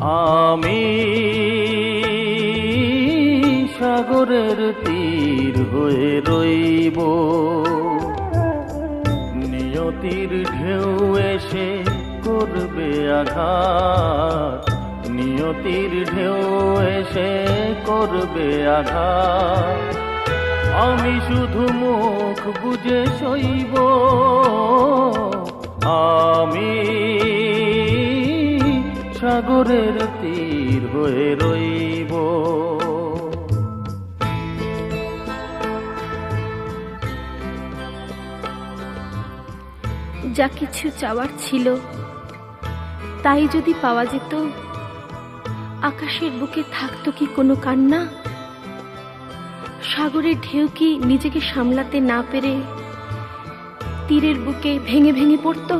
আমি সাগরের তীর হয়ে রইব, নিয়তির ঢেউ এসে করবে আঘাত, নিয়তির ঢেউ এসে করবে আঘাত। আমি শুধু মুখ বুজে সইব, আমি সাগরের তীর হয়ে রইব। যা কিছু চাওয়ার ছিল তাই যদি পাওয়া যেত, আকাশের বুকে থাকতো কি কোনো কান্না? সাগরের ঢেউ কি নিজেকে সামলাতে না পেরে তীরের বুকে ভেঙে ভেঙে পড়তো?